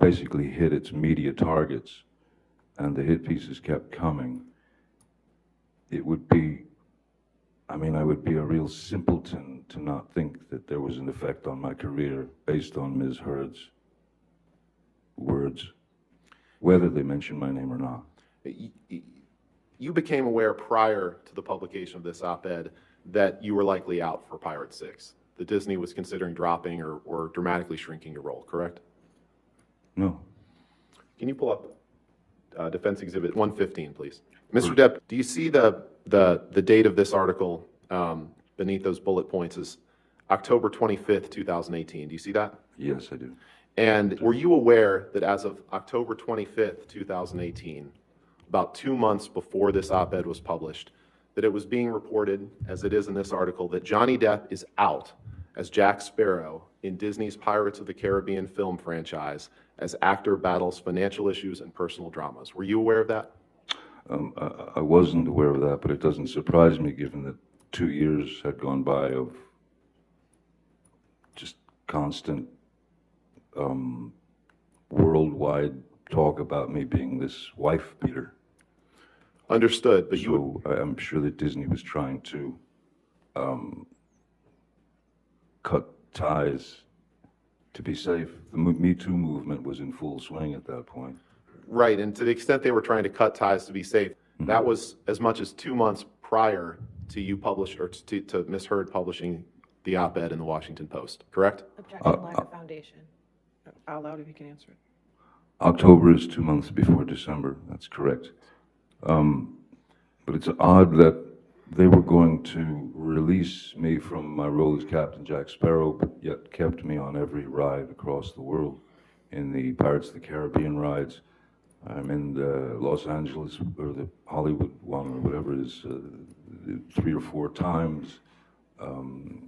basically hit its media targets and the hit pieces kept coming, it would be, I mean, I would be a real simpleton to not think that there was an effect on my career based on Ms. Heard's words, whether they mention my name or not. You became aware prior to the publication of this op-ed that you were likely out for Pirate 6, that Disney was considering dropping or dramatically shrinking your role, correct? No. Can you pull up Defense Exhibit 115, please? Mr. Depp, do you see the date of this article beneath those bullet points is October 25th, 2018? Do you see that? Yes, I do. And were you aware that as of October 25th, 2018, about 2 months before this op-ed was published, that it was being reported, as it is in this article, that Johnny Depp is out as Jack Sparrow in Disney's Pirates of the Caribbean film franchise as actor battles financial issues and personal dramas? Were you aware of that? I wasn't aware of that, but it doesn't surprise me given that 2 years had gone by of just constant worldwide talk about me being this wife beater. Understood, but so I'm sure that Disney was trying to cut ties to be safe. The Me Too movement was in full swing at that point. Right, and to the extent they were trying to cut ties to be safe, that was as much as 2 months prior to you publish or to Ms. Heard publishing the op-ed in the Washington Post, correct? Objection, lack of foundation. Out loud if you can answer it. October is 2 months before December, that's correct. But it's odd that they were going to release me from my role as Captain Jack Sparrow, but yet kept me on every ride across the world. In the Pirates of the Caribbean rides, I'm in the Los Angeles, or the Hollywood one, or whatever it is, 3 or 4 times,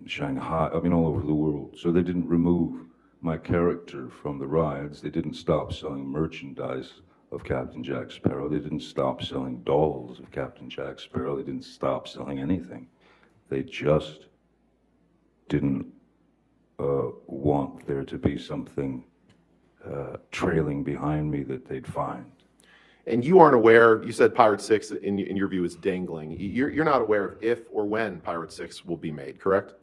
Shanghai, I mean all over the world. So they didn't remove my character from the rides. They didn't stop selling merchandise of Captain Jack Sparrow. They didn't stop selling dolls of Captain Jack Sparrow. They didn't stop selling anything. They just didn't want there to be something trailing behind me that they'd find. And you aren't aware, you said Pirate 6 in your view is dangling. You're not aware of if or when Pirate 6 will be made, correct?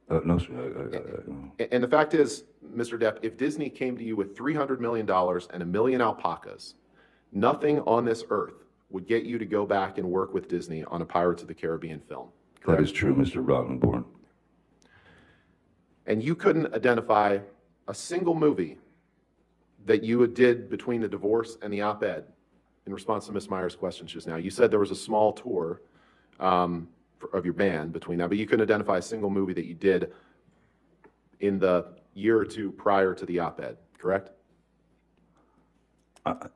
No, sir. And the fact is, Mr. Depp, if Disney came to you with $300 million and 1 million alpacas, nothing on this earth would get you to go back and work with Disney on a Pirates of the Caribbean film, correct? That is true, Mr. Rottenborn. And you couldn't identify a single movie that you did between the divorce and the op-ed in response to Ms. Meyer's questions just now. You said there was a small tour of your band between that, but you couldn't identify a single movie that you did in the year or two prior to the op-ed, correct? I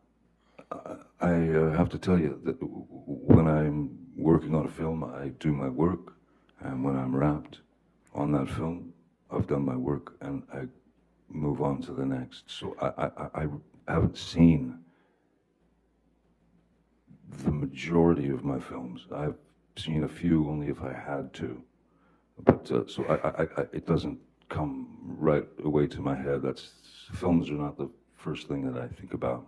have to tell you that when I'm working on a film, I do my work, and when I'm wrapped on that film, I've done my work, and I move on to the next. So I haven't seen the majority of my films. I've seen a few only if I had to, but so it doesn't come right away to my head. Films are not the first thing that I think about.